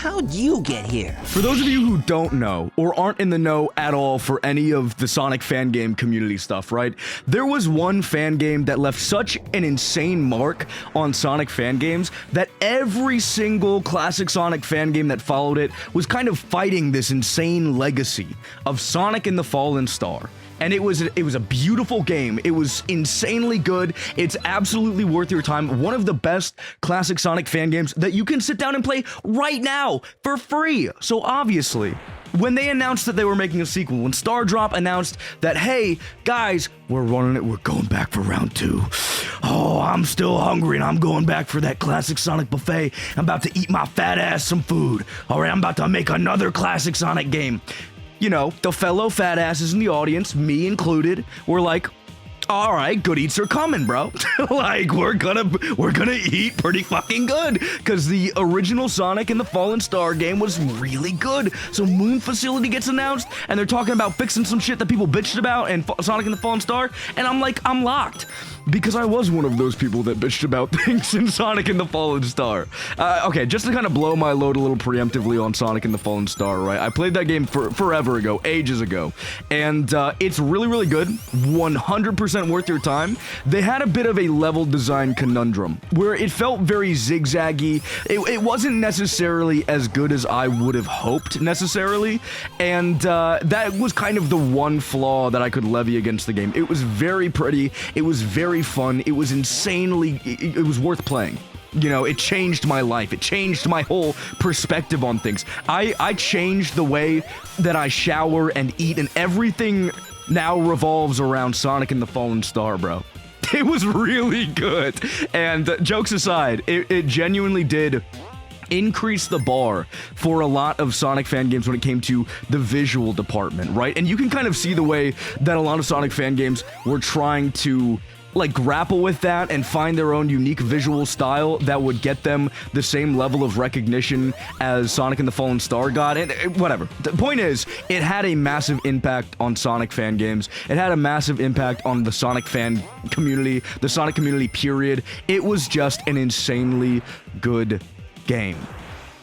how'd you get here? For those of you who don't know, or aren't in the know at all for any of the Sonic fan game community stuff, right? There was one fan game that left such an insane mark on Sonic fan games that every single classic Sonic fan game that followed it was kind of fighting this insane legacy of Sonic and the Fallen Star. And it was a beautiful game. It was insanely good. It's absolutely worth your time. One of the best classic Sonic fan games that you can sit down and play right now for free. So obviously, when they announced that they were making a sequel, when Star Drop announced that, hey, guys, we're going back for round 2. Oh, I'm still hungry and I'm going back for that classic Sonic buffet. I'm about to eat my fat ass some food. All right, I'm about to make another classic Sonic game. You know, the fellow fat asses in the audience, me included, were like, all right, good eats are coming, bro. Like, we're gonna eat pretty fucking good, because the original Sonic and the Fallen Star game was really good. So Moon Facility gets announced, and they're talking about fixing some shit that people bitched about in Sonic and the Fallen Star, and I'm like, I'm locked. Because I was one of those people that bitched about things in Sonic and the Fallen Star. Okay, just to kind of blow my load a little preemptively on Sonic and the Fallen Star, right? I played that game forever ago, ages ago, and it's really, really good, 100% worth your time. They had a bit of a level design conundrum, where it felt very zigzaggy. It wasn't necessarily as good as I would have hoped, necessarily, and that was kind of the one flaw that I could levy against the game. It was very pretty, it was very fun, it was insanely, it was worth playing. You know, it changed my life. It changed my whole perspective on things. I changed the way that I shower and eat, and everything now revolves around Sonic and the Fallen Star, bro. It was really good. And jokes aside, it genuinely did increase the bar for a lot of Sonic fan games when it came to the visual department, right? And you can kind of see the way that a lot of Sonic fan games were trying to like grapple with that and find their own unique visual style that would get them the same level of recognition as Sonic and the Fallen Star got. And whatever. The point is, it had a massive impact on Sonic fan games. It had a massive impact on the Sonic fan community, the Sonic community, period. It was just an insanely good game.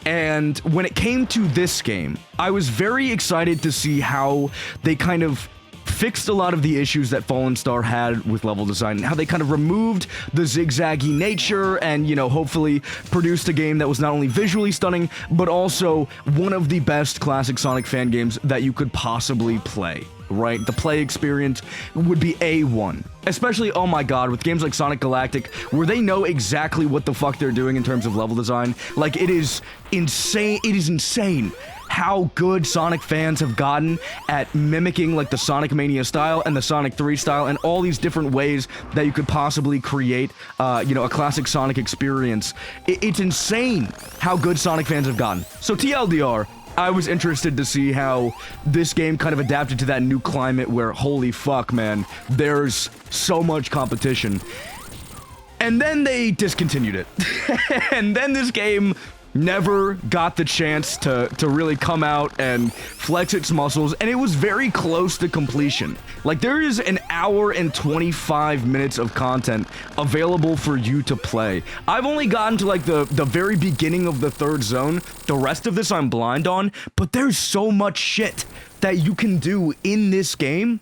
And when it came to this game, I was very excited to see how they kind of fixed a lot of the issues that Fallen Star had with level design, and how they kind of removed the zigzaggy nature and, you know, hopefully produced a game that was not only visually stunning, but also one of the best classic Sonic fan games that you could possibly play, right? The play experience would be A1. Especially, oh my god, with games like Sonic Galactic, where they know exactly what the fuck they're doing in terms of level design. Like, it is insane. It is insane how good Sonic fans have gotten at mimicking like the Sonic Mania style and the Sonic 3 style and all these different ways that you could possibly create, you know, a classic Sonic experience. It's insane how good Sonic fans have gotten. So TLDR, I was interested to see how this game kind of adapted to that new climate where, holy fuck, man, there's so much competition. And then they discontinued it. And then this game never got the chance to really come out and flex its muscles, and it was very close to completion. Like, there is an hour and 25 minutes of content available for you to play. I've only gotten to, like, the very beginning of the third zone. The rest of this I'm blind on, but there's so much shit that you can do in this game.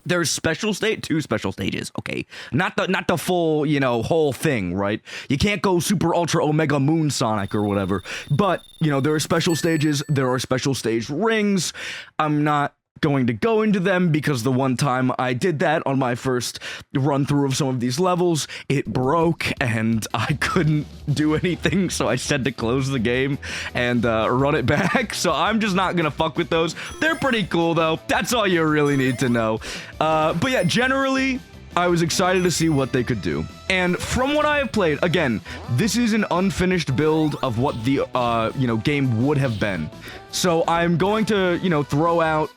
There's two special stages, okay? Not the full, you know, whole thing, right? You can't go Super Ultra Omega Moon Sonic or whatever. But, you know, there are special stages, there are special stage rings. I'm not going to go into them because the one time I did that on my first run through of some of these levels, it broke and I couldn't do anything, so I said to close the game and run it back. So I'm just not gonna fuck with those. They're pretty cool though. That's all you really need to know. But yeah, generally, I was excited to see what they could do. And from what I have played, again, this is an unfinished build of what the, you know, game would have been. So I'm going to, you know, throw out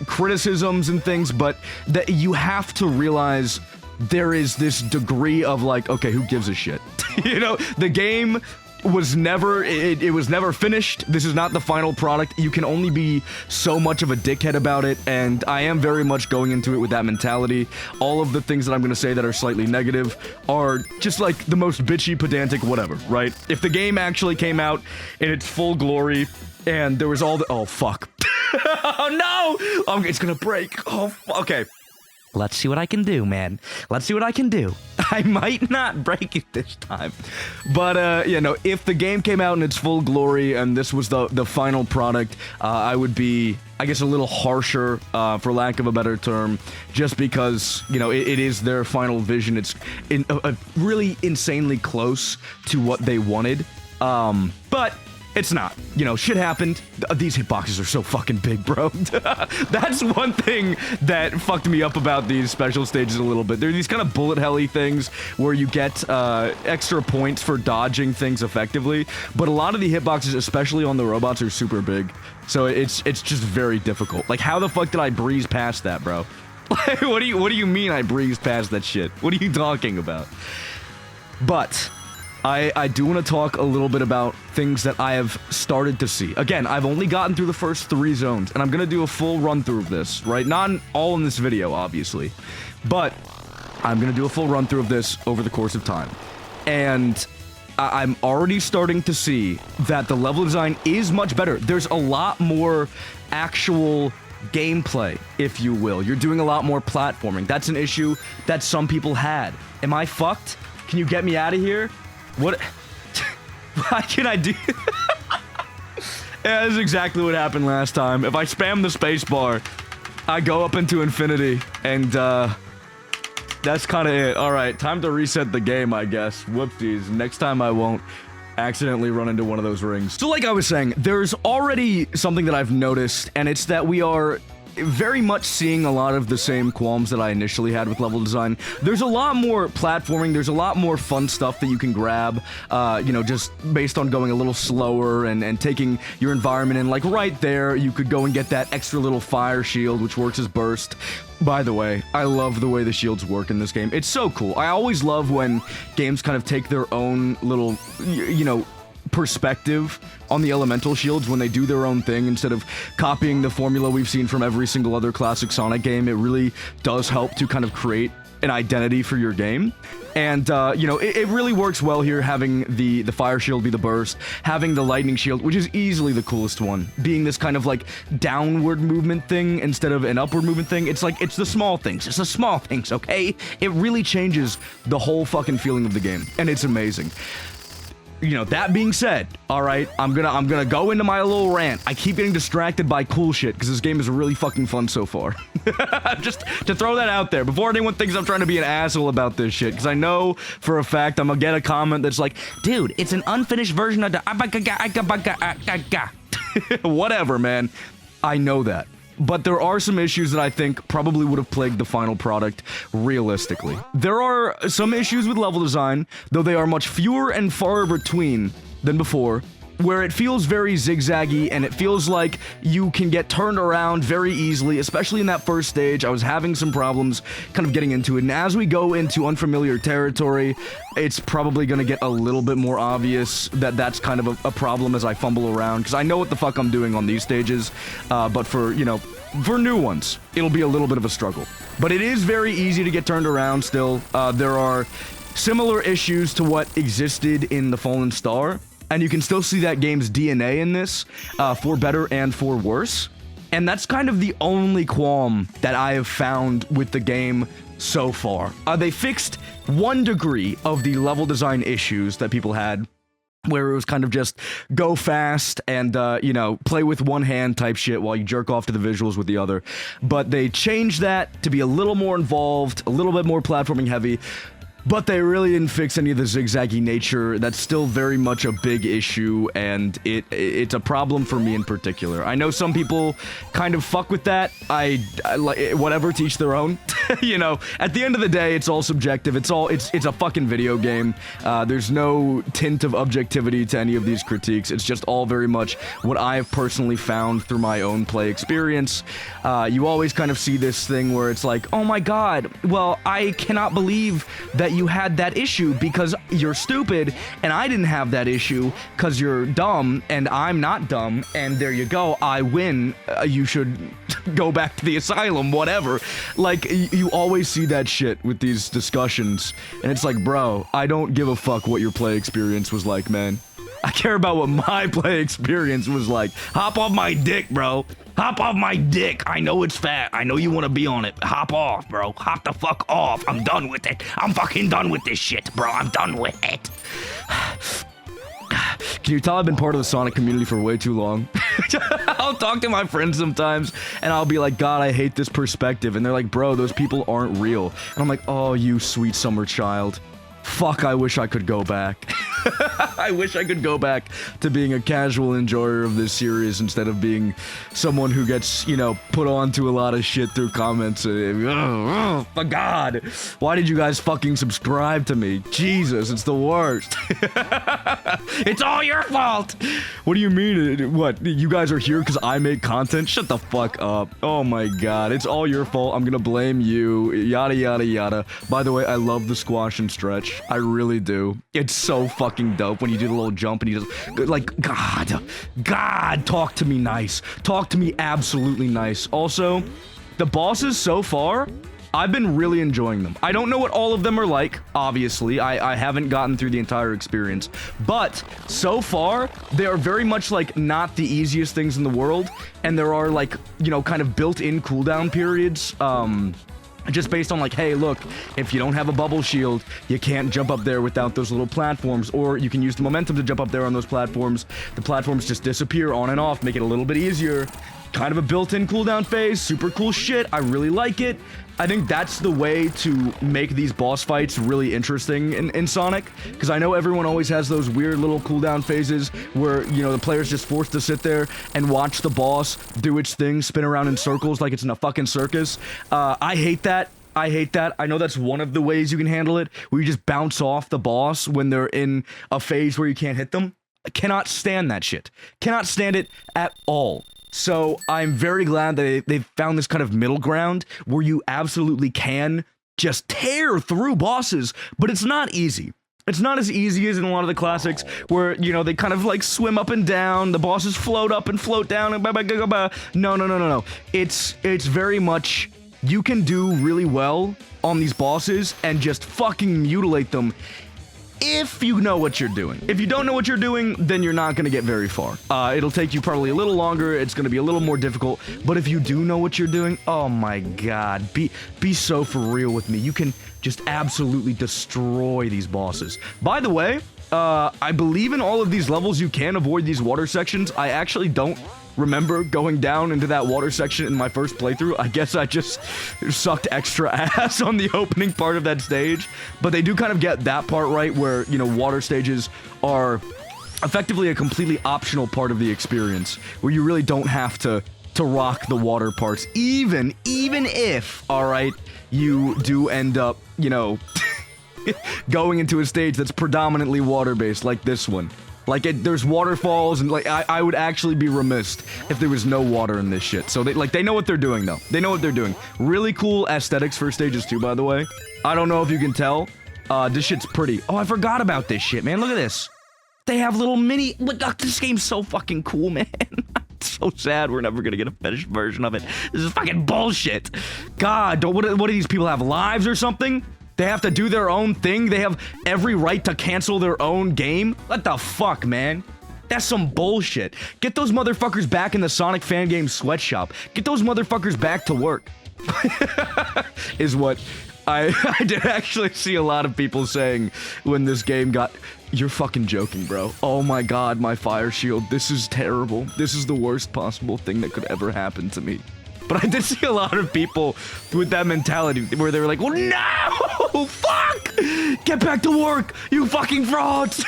criticisms and things, but that you have to realize there is this degree of like, okay, who gives a shit? You know, the game was never it was never finished. This is not the final product. You can only be so much of a dickhead about it, and I am very much going into it with that mentality. All of the things that I'm gonna say that are slightly negative are just like the most bitchy, pedantic, whatever, right? If the game actually came out in its full glory and there was all the— oh fuck. Oh no! It's gonna break. Oh, okay. Let's see what I can do, man. Let's see what I can do. I might not break it this time. But, you know, if the game came out in its full glory and this was the final product, I would be, I guess, a little harsher, for lack of a better term, just because, you know, it is their final vision. It's really insanely close to what they wanted. But it's not. You know, shit happened. These hitboxes are so fucking big, bro. That's one thing that fucked me up about these special stages a little bit. They're these kind of bullet helly things where you get extra points for dodging things effectively, but a lot of the hitboxes, especially on the robots, are super big. So it's just very difficult. Like, how the fuck did I breeze past that, bro? What do you mean I breezed past that shit? What are you talking about? But I do want to talk a little bit about things that I have started to see. Again, I've only gotten through the first 3 zones, and I'm going to do a full run-through of this, right? Not all in this video, obviously, but I'm going to do a full run-through of this over the course of time. And I'm already starting to see that the level design is much better. There's a lot more actual gameplay, if you will. You're doing a lot more platforming. That's an issue that some people had. Am I fucked? Can you get me out of here? What? Why can I do? Yeah, that's exactly what happened last time. If I spam the spacebar, I go up into infinity, and that's kind of it. All right, time to reset the game, I guess. Whoopsies. Next time I won't accidentally run into one of those rings. So like I was saying, there's already something that I've noticed, and it's that we are very much seeing a lot of the same qualms that I initially had with level design. There's a lot more platforming, there's a lot more fun stuff that you can grab, you know, just based on going a little slower and taking your environment in. Like right there, you could go and get that extra little fire shield, which works as burst. By the way, I love the way the shields work in this game. It's so cool. I always love when games kind of take their own little, you know, perspective on the elemental shields when they do their own thing instead of copying the formula we've seen from every single other classic Sonic game. It really does help to kind of create an identity for your game. And, you know, it really works well here, having the fire shield be the burst, having the lightning shield, which is easily the coolest one, being this kind of, like, downward movement thing instead of an upward movement thing. It's like, it's the small things. It's the small things, okay? It really changes the whole fucking feeling of the game, and it's amazing. You know, that being said, all right, I'm gonna go into my little rant. I keep getting distracted by cool shit because this game is really fucking fun so far. Just to throw that out there before anyone thinks I'm trying to be an asshole about this shit, because I know for a fact I'm gonna get a comment that's like, dude, it's an unfinished version of the whatever, man. I know that. But there are some issues that I think probably would have plagued the final product realistically. There are some issues with level design, though they are much fewer and far between than before, where it feels very zigzaggy and it feels like you can get turned around very easily, especially in that first stage. I was having some problems kind of getting into it, and as we go into unfamiliar territory, it's probably going to get a little bit more obvious that that's kind of a problem as I fumble around, because I know what the fuck I'm doing on these stages, but for, you know, for new ones, it'll be a little bit of a struggle. But it is very easy to get turned around still. There are similar issues to what existed in The Fallen Star, and you can still see that game's DNA in this, for better and for worse. And that's kind of the only qualm that I have found with the game so far. They fixed one degree of the level design issues that people had, where it was kind of just go fast and, you know, play with one hand type shit while you jerk off to the visuals with the other. But they changed that to be a little more involved, a little bit more platforming heavy. But they really didn't fix any of the zigzaggy nature. That's still very much a big issue, and it's a problem for me in particular. I know some people kind of fuck with that. I whatever, teach their own. You know, at the end of the day, it's all subjective. It's a fucking video game. There's no tint of objectivity to any of these critiques. It's just all very much what I've personally found through my own play experience. You always kind of see this thing where it's like, oh my god, well, I cannot believe that you had that issue because you're stupid, and I didn't have that issue because you're dumb, and I'm not dumb, and there you go, I win, you should go back to the asylum, whatever. Like, you always see that shit with these discussions, and it's like, bro, I don't give a fuck what your play experience was like, man. I care about what my play experience was like. Hop off my dick, bro. Hop off my dick. I know it's fat. I know you want to be on it. Hop off, bro. Hop the fuck off. I'm done with it. I'm fucking done with this shit, bro. I'm done with it. Can you tell I've been part of the Sonic community for way too long? I'll talk to my friends sometimes, and I'll be like, God, I hate this perspective. And they're like, bro, those people aren't real. And I'm like, oh, you sweet summer child. Fuck, I wish I could go back. I wish I could go back to being a casual enjoyer of this series instead of being someone who gets, you know, put on to a lot of shit through comments. Oh, my God. Why did you guys fucking subscribe to me? Jesus, it's the worst. It's all your fault. What do you mean? What? You guys are here because I make content? Shut the fuck up. Oh my God. It's all your fault. I'm gonna blame you. Yada, yada, yada. By the way, I love the squash and stretch. I really do. It's so fucking dope when you do the little jump and you just, like, God, talk to me nice. Talk to me absolutely nice. Also, the bosses so far, I've been really enjoying them. I don't know what all of them are like, obviously. I haven't gotten through the entire experience. But, so far, they are very much, like, not the easiest things in the world. And there are, like, you know, kind of built-in cooldown periods, just based on like, hey, look, if you don't have a bubble shield, you can't jump up there without those little platforms, or you can use the momentum to jump up there on those platforms. The platforms just disappear on and off, make it a little bit easier. Kind of a built-in cooldown phase, super cool shit, I really like it. I think that's the way to make these boss fights really interesting in Sonic, because I know everyone always has those weird little cooldown phases where, you know, the player's just forced to sit there and watch the boss do its thing, spin around in circles like it's in a fucking circus. I hate that. I hate that. I know that's one of the ways you can handle it, where you just bounce off the boss when they're in a phase where you can't hit them. I cannot stand that shit. Cannot stand it at all. So I'm very glad that they've found this kind of middle ground where you absolutely can just tear through bosses, but it's not easy. It's not as easy as in a lot of the classics where, you know, they kind of like swim up and down, the bosses float up and float down, and no. It's very much, you can do really well on these bosses and just fucking mutilate them if you know what you're doing. If you don't know what you're doing, then you're not gonna get very far. It'll take you probably a little longer, it's gonna be a little more difficult, but if you do know what you're doing, oh my God, be so for real with me. You can just absolutely destroy these bosses. By the way, I believe in all of these levels you can avoid these water sections. I actually don't remember going down into that water section in my first playthrough. I guess I just sucked extra ass on the opening part of that stage. But they do kind of get that part right where, you know, water stages are effectively a completely optional part of the experience, where you really don't have to rock the water parts, even if, alright, you do end up, you know, going into a stage that's predominantly water-based, like this one. Like, there's waterfalls, and, like, I would actually be remiss if there was no water in this shit. So, they know what they're doing, though. They know what they're doing. Really cool aesthetics for stages, too, by the way. I don't know if you can tell. This shit's pretty. Oh, I forgot about this shit, man. Look at this. They have little mini... Look, this game's so fucking cool, man. It's so sad we're never gonna get a finished version of it. This is fucking bullshit. God, what do these people have, lives or something? They have to do their own thing? They have every right to cancel their own game? What the fuck, man? That's some bullshit. Get those motherfuckers back in the Sonic fan game sweatshop. Get those motherfuckers back to work. Is what I did actually see a lot of people saying when this game got... You're fucking joking, bro. Oh my God, my fire shield. This is terrible. This is the worst possible thing that could ever happen to me. But I did see a lot of people with that mentality where they were like, well, no! Fuck! Get back to work, you fucking frauds!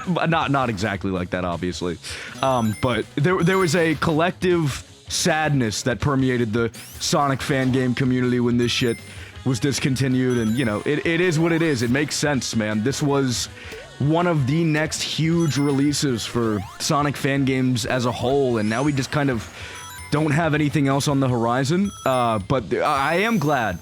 But not exactly like that, obviously. But there was a collective sadness that permeated the Sonic fan game community when this shit was discontinued. And, you know, it is what it is. It makes sense, man. This was one of the next huge releases for Sonic fan games as a whole, and now we just kind of don't have anything else on the horizon, but I am glad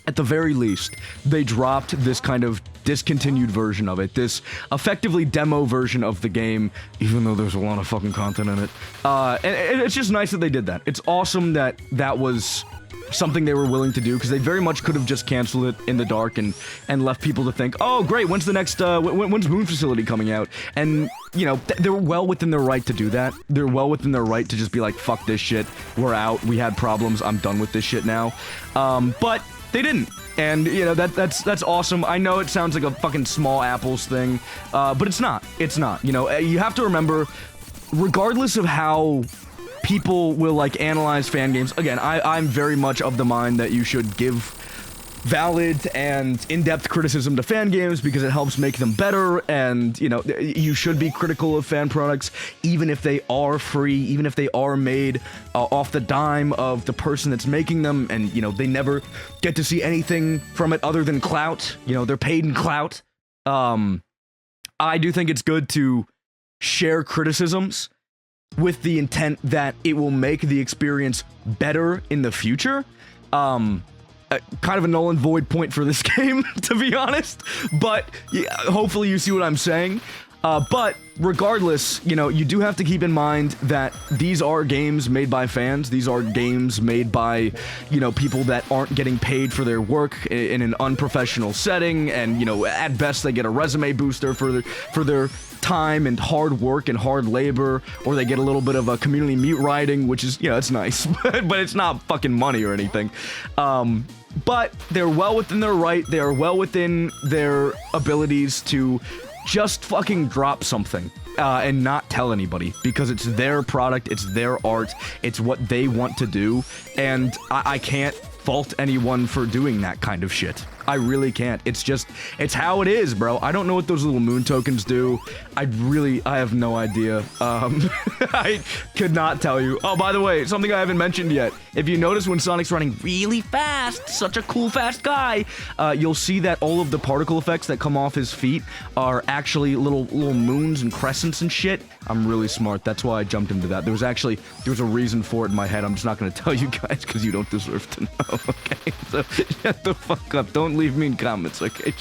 at the very least, they dropped this kind of discontinued version of it, this effectively demo version of the game, even though there's a lot of fucking content in it. And it's just nice that they did that. It's awesome that that was something they were willing to do, because they very much could have just canceled it in the dark and left people to think, oh great, when's the next when's Moon Facility coming out? And you know, they're well within their right to do that. They're well within their right to just be like, fuck this shit, we're out, we had problems, I'm done with this shit now. But they didn't, and you know, that's awesome. I know it sounds like a fucking small apples thing, but it's not. It's not. You know, you have to remember, regardless of how people will like analyze fan games. Again, I'm very much of the mind that you should give valid and in-depth criticism to fan games because it helps make them better, and you know, you should be critical of fan products even if they are free, even if they are made off the dime of the person that's making them, and you know, they never get to see anything from it other than clout. You know, they're paid in clout. I do think it's good to share criticisms with the intent that it will make the experience better in the future. Kind of a null and void point for this game, to be honest, but yeah, hopefully you see what I'm saying. But regardless, you know, you do have to keep in mind that these are games made by fans. These are games made by, you know, people that aren't getting paid for their work in an unprofessional setting, and you know, at best they get a resume booster for their time and hard work and hard labor, or they get a little bit of a community meat riding, which is, you know, it's nice, but it's not fucking money or anything. But they're well within their right. They are well within their abilities to just fucking drop something and not tell anybody, because it's their product, it's their art, it's what they want to do, and I can't fault anyone for doing that kind of shit. I really can't. It's just, it's how it is, bro. I don't know what those little moon tokens do. I have no idea. I could not tell you. Oh, by the way, something I haven't mentioned yet. If you notice when Sonic's running really fast, such a cool fast guy, you'll see that all of the particle effects that come off his feet are actually little moons and crescents and shit. I'm really smart. That's why I jumped into that. There was a reason for it in my head. I'm just not going to tell you guys because you don't deserve to know, okay? So shut the fuck up. Don't leave me in comments, okay?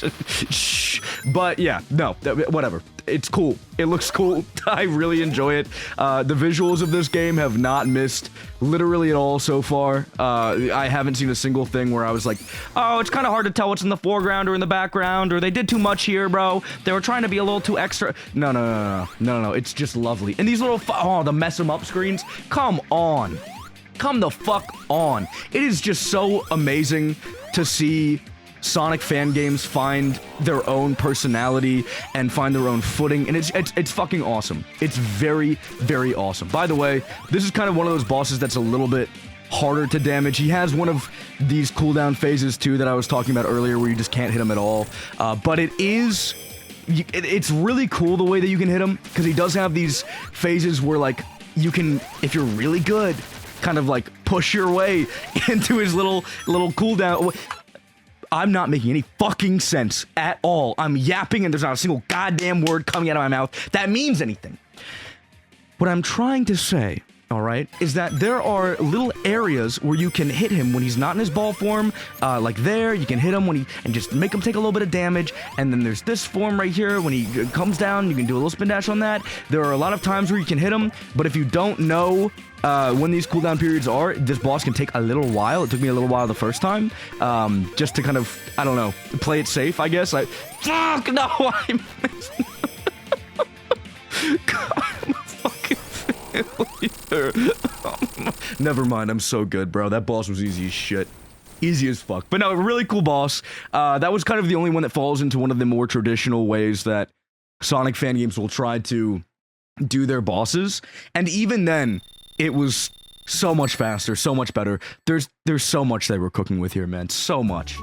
Shh. But yeah, no, whatever. It's cool. It looks cool. I really enjoy it. The visuals of this game have not missed literally at all so far. I haven't seen a single thing where I was like, oh, it's kind of hard to tell what's in the foreground or in the background, or they did too much here, bro. They were trying to be a little too extra. No. It's just lovely. And these little, the mess them up screens, come on. Come the fuck on. It is just so amazing to see Sonic fan games find their own personality and find their own footing, and it's fucking awesome. It's very, very awesome. By the way, this is kind of one of those bosses that's a little bit harder to damage. He has one of these cooldown phases too that I was talking about earlier where you just can't hit him at all, but it's really cool the way that you can hit him, because he does have these phases where like you can, if you're really good, kind of like push your way into his little cooldown. I'm not making any fucking sense at all. I'm yapping and there's not a single goddamn word coming out of my mouth that means anything. What I'm trying to say, alright, is that there are little areas where you can hit him when he's not in his ball form, like there, you can hit him and just make him take a little bit of damage, and then there's this form right here, when he comes down, you can do a little spin dash on that. There are a lot of times where you can hit him, but if you don't know when these cooldown periods are, this boss can take a little while. It took me a little while the first time, just to kind of, I don't know, play it safe, I guess. Fuck, no, I missed. God, I'm a fucking failure. Never mind, I'm so good, bro. That boss was easy as shit. Easy as fuck. But no, a really cool boss. That was kind of the only one that falls into one of the more traditional ways that Sonic fan games will try to do their bosses. And even then, it was so much faster, so much better. There's so much they were cooking with here, man. So much.